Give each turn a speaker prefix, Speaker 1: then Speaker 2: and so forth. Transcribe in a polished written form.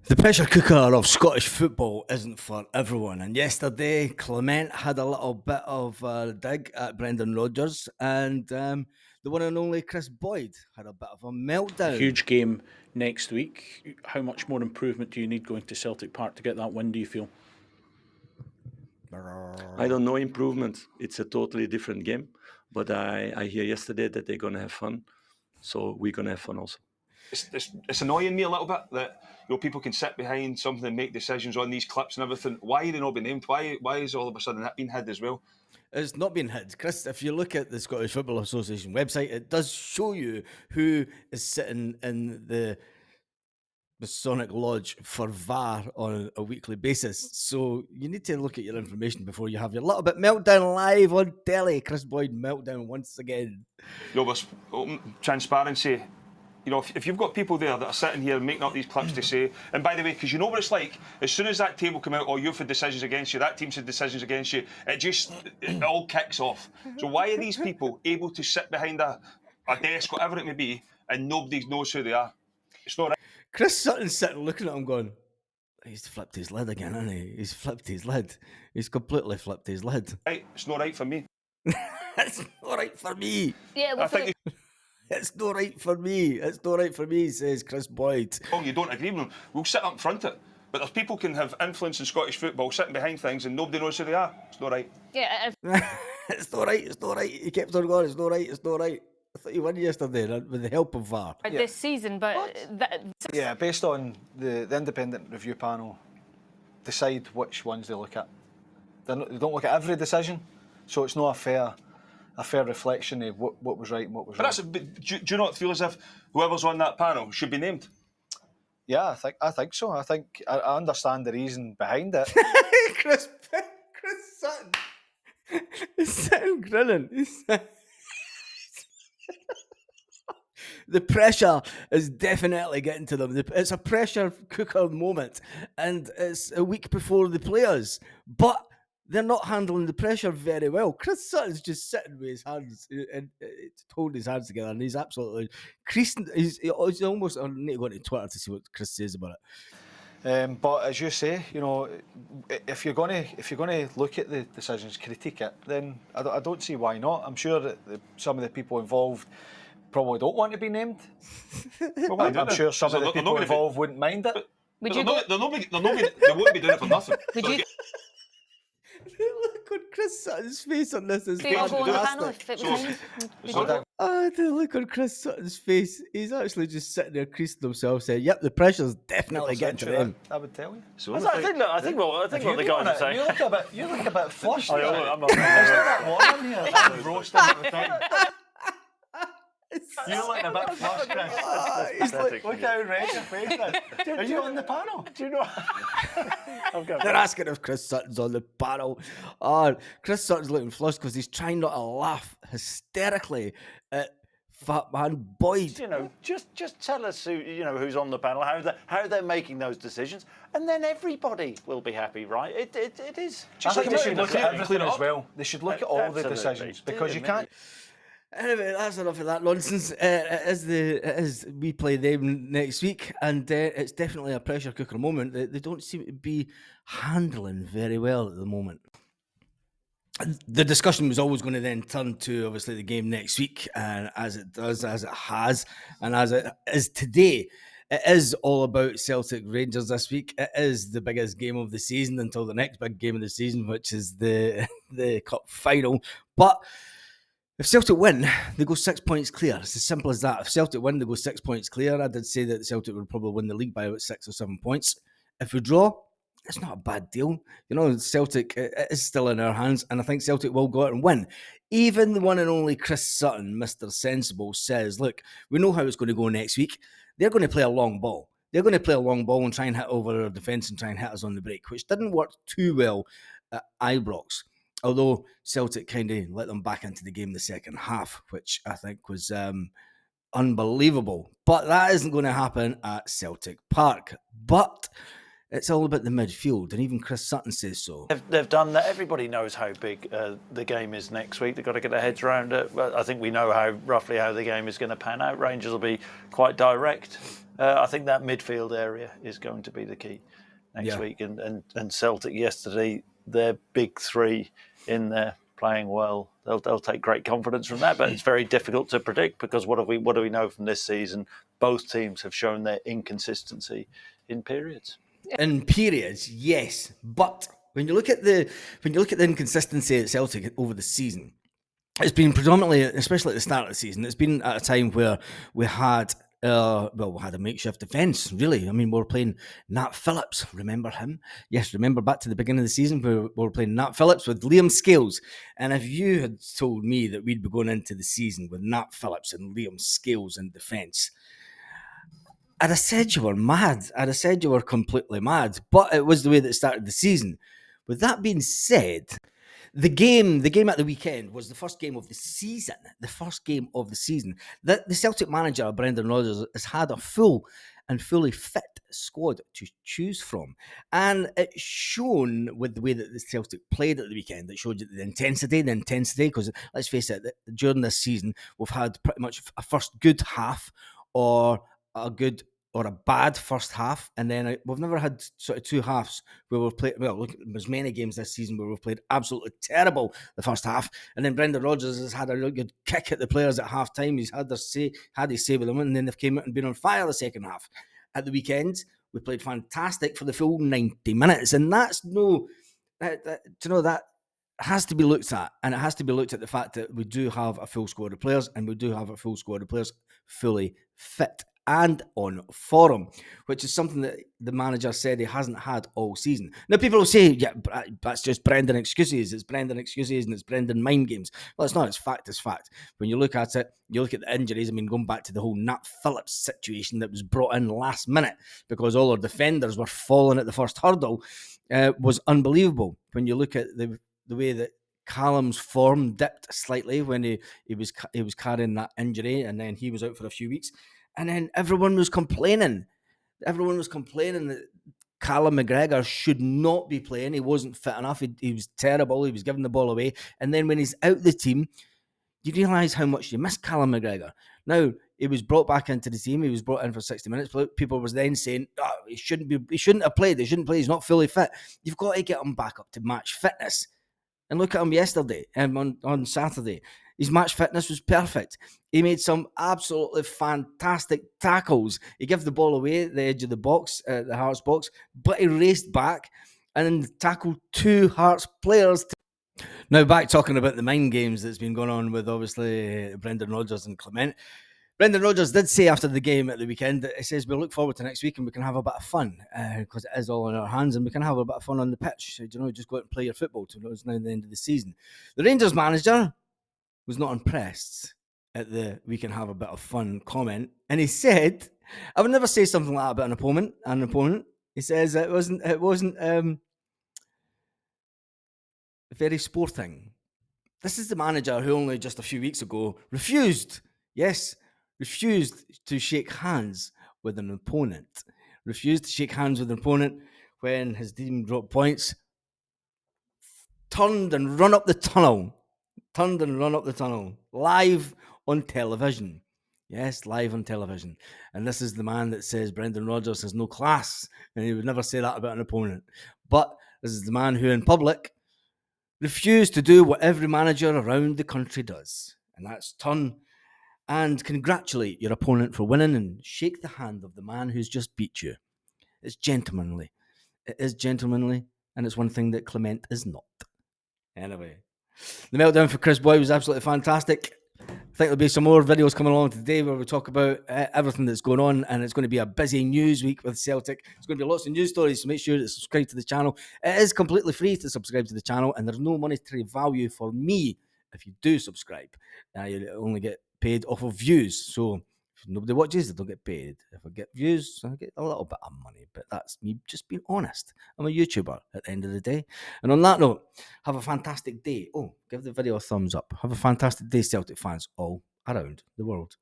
Speaker 1: The pressure cooker of Scottish football isn't for everyone, and yesterday Clement had a little bit of a dig at Brendan Rodgers, and the one and only Chris Boyd had a bit of a meltdown.
Speaker 2: Huge game next week. How much more improvement do you need going to Celtic Park to get that win, do you feel?
Speaker 3: I don't know improvement. It's a totally different game, but I hear yesterday that they're going to have fun, so we're going to have fun also.
Speaker 4: It's annoying me a little bit that people can sit behind something and make decisions on these clips and everything. Why are they not being named? Why is all of a sudden that being hid as well?
Speaker 1: It's not been hid, Chris. If you look at the Scottish Football Association website, it does show you who is sitting in the Masonic Lodge for VAR on a weekly basis. So you need to look at your information before you have your little bit meltdown live on telly. Chris Boyd meltdown once again.
Speaker 4: With transparency. If you've got people there that are sitting here making up these clips to say, and by the way, because you know what it's like, as soon as that table come out, or you've had decisions against you, that team's had decisions against you, it all kicks off. So why are these people able to sit behind a desk, whatever it may be, and nobody knows who they are? It's not right.
Speaker 1: Chris Sutton's sitting looking at him going, he's flipped his lid again, hasn't he? He's flipped his lid. He's completely flipped his lid.
Speaker 4: Right, it's not right for me.
Speaker 1: It's not right for me.
Speaker 5: Yeah, well,
Speaker 1: it's not right for me. It's not right for me, says Chris Boyd.
Speaker 4: Oh, you don't agree with them? We'll sit up in front of it. But there's people can have influence in Scottish football sitting behind things and nobody knows who they are. It's not right.
Speaker 5: Yeah.
Speaker 1: It's not right. It's not right. He kept on going. It's not right. It's not right. I thought he won yesterday with the help of VAR.
Speaker 5: This season, but
Speaker 6: based on the independent review panel, decide which ones they look at. They don't look at every decision, so it's not a fair reflection of what was right and what was wrong.
Speaker 4: But do you not feel as if whoever's on that panel should be named?
Speaker 6: Yeah, I think so. I think I understand the reason behind it.
Speaker 1: Chris Sutton. He's sitting grinning. The pressure is definitely getting to them. It's a pressure cooker moment, and it's a week before the players, but they're not handling the pressure very well. Chris Sutton's just sitting with his hands and holding his hands together, and he's absolutely creasing. He's almost. I need to go to Twitter to see what Chris says about it.
Speaker 6: But as you say, if you're going to look at the decisions, critique it, then I don't see why not. I'm sure that some of the people involved probably don't want to be named. I'm sure some of the people involved wouldn't mind it.
Speaker 5: Would
Speaker 4: they
Speaker 5: you
Speaker 4: won't be doing it for nothing.
Speaker 5: Would you
Speaker 1: Look on Chris Sutton's face on this is
Speaker 5: go on the panel if it was him?
Speaker 1: the look on Chris Sutton's face. He's actually just sitting there creasing himself, saying, "Yep, the pressure's definitely getting to them."
Speaker 6: I would tell you.
Speaker 7: So I think what the guys are saying.
Speaker 6: You look a bit flushed.
Speaker 7: I'm not.
Speaker 6: Is there that one in here? I'm roasting at the time. You're looking a bit flushed, Chris. Look how red your face is. Are you on the panel?
Speaker 7: Do you know?
Speaker 1: They're asking if Chris Sutton's on the panel. Chris Sutton's looking flushed because he's trying not to laugh hysterically at Fat Man Boyd.
Speaker 7: Just tell us who's on the panel, how they're making those decisions, and then everybody will be happy, right? It is.
Speaker 6: I think they should look at everything as well. They should look at all the decisions because you can't.
Speaker 1: Anyway, that's enough of that nonsense. It is we play them next week, and it's definitely a pressure cooker moment. They don't seem to be handling very well at the moment. The discussion was always going to then turn to obviously the game next week, and as it has, and as it is today, it is all about Celtic Rangers this week. It is the biggest game of the season until the next big game of the season, which is the cup final. But if Celtic win, they go 6 points clear. It's as simple as that. If Celtic win, they go 6 points clear. I did say that Celtic would probably win the league by about 6 or 7 points. If we draw, it's not a bad deal. Celtic is still in our hands, and I think Celtic will go out and win. Even the one and only Chris Sutton, Mr. Sensible, says, look, we know how it's going to go next week. They're going to play a long ball. They're going to play a long ball and try and hit over our defence and try and hit us on the break, which didn't work too well at Ibrox. Although Celtic kind of let them back into the game the second half, which I think was unbelievable. But that isn't going to happen at Celtic Park. But it's all about the midfield, and even Chris Sutton says so.
Speaker 7: They've done that. Everybody knows how big the game is next week. They've got to get their heads around it. Well, I think we know roughly how the game is going to pan out. Rangers will be quite direct. I think that midfield area is going to be the key next
Speaker 1: Yeah.
Speaker 7: week. And Celtic yesterday, their big three in there playing well. They'll take great confidence from that, but it's very difficult to predict because what do we know from this season? Both teams have shown their inconsistency in periods.
Speaker 1: In periods, yes, but when you look at the inconsistency at Celtic over the season, it's been predominantly, especially at the start of the season, it's been at a time where we had we had a makeshift defence, really. I mean, we were playing Nat Phillips. Remember him? Yes, remember back to the beginning of the season where we were playing Nat Phillips with Liam Scales. And if you had told me that we'd be going into the season with Nat Phillips and Liam Scales in defence, I'd have said you were mad. I'd have said you were completely mad. But it was the way that it started the season. With that being said, the game at the weekend was the first game of the season. The first game of the season. The Celtic manager, Brendan Rodgers, has had a full and fully fit squad to choose from. And it's shown with the way that the Celtic played at the weekend. It showed you the intensity, because let's face it, during this season, we've had pretty much a first good half or a good or a bad first half, and then we've never had sort of two halves where we've played. Well, look, there's many games this season where we've played absolutely terrible the first half, and then Brendan Rodgers has had a really good kick at the players at half time. He's had his say with them, and then they've came out and been on fire the second half. At the weekend, we played fantastic for the full 90 minutes, and that's that has to be looked at, and it has to be looked at the fact that we do have a full squad of players, and we do have a full squad of players fully fit and on form, which is something that the manager said he hasn't had all season. Now, people will say, yeah, that's just Brendan excuses. It's Brendan excuses and it's Brendan mind games. Well, it's not. It's fact. It's fact. When you look at it, you look at the injuries. I mean, going back to the whole Nat Phillips situation that was brought in last minute because all our defenders were falling at the first hurdle was unbelievable. When you look at the way that Callum's form dipped slightly when he was carrying that injury, and then he was out for a few weeks. And then everyone was complaining. Everyone was complaining that Callum McGregor should not be playing. He wasn't fit enough. He was terrible. He was giving the ball away. And then when he's out the team, you realise how much you miss Callum McGregor. Now, he was brought back into the team. He was brought in for 60 minutes. People was then saying, he shouldn't have played. He shouldn't play. He's not fully fit. You've got to get him back up to match fitness. And look at him yesterday, on Saturday. His match fitness was perfect. He made some absolutely fantastic tackles. He gave the ball away at the edge of the box, the Hearts box, but he raced back and tackled two Hearts players. Now, back talking about the mind games that's been going on with, obviously, Brendan Rodgers and Clement. Brendan Rodgers did say after the game at the weekend that he says we'll look forward to next week and we can have a bit of fun because it is all in our hands and we can have a bit of fun on the pitch. So, just go out and play your football till it's now the end of the season. The Rangers manager was not impressed at the "we can have a bit of fun" comment, and he said, "I would never say something like that about an opponent." He says it wasn't very sporting. This is the manager who only just a few weeks ago refused to shake hands with an opponent. Refused to shake hands with an opponent when his team dropped points. Turned and run up the tunnel. Live on television. Yes, live on television. And this is the man that says Brendan Rodgers has no class, and he would never say that about an opponent. But this is the man who in public refused to do what every manager around the country does. And that's turn and congratulate your opponent for winning and shake the hand of the man who's just beat you. It's gentlemanly. It is gentlemanly, and it's one thing that Clement is not. Anyway, the meltdown for Chris Boy was absolutely fantastic. I think there'll be some more videos coming along today where we talk about everything that's going on, and it's going to be a busy news week with Celtic. There's going to be lots of news stories, so make sure to subscribe to the channel. It is completely free to subscribe to the channel, and there's no monetary value for me if you do subscribe. You only get paid off of views, so if nobody watches, they don't get paid. If I get views, I get a little bit of money, but that's me just being honest. I'm a YouTuber at the end of the day. And on that note, have a fantastic day. Oh, give the video a thumbs up. Have a fantastic day, Celtic fans all around the world.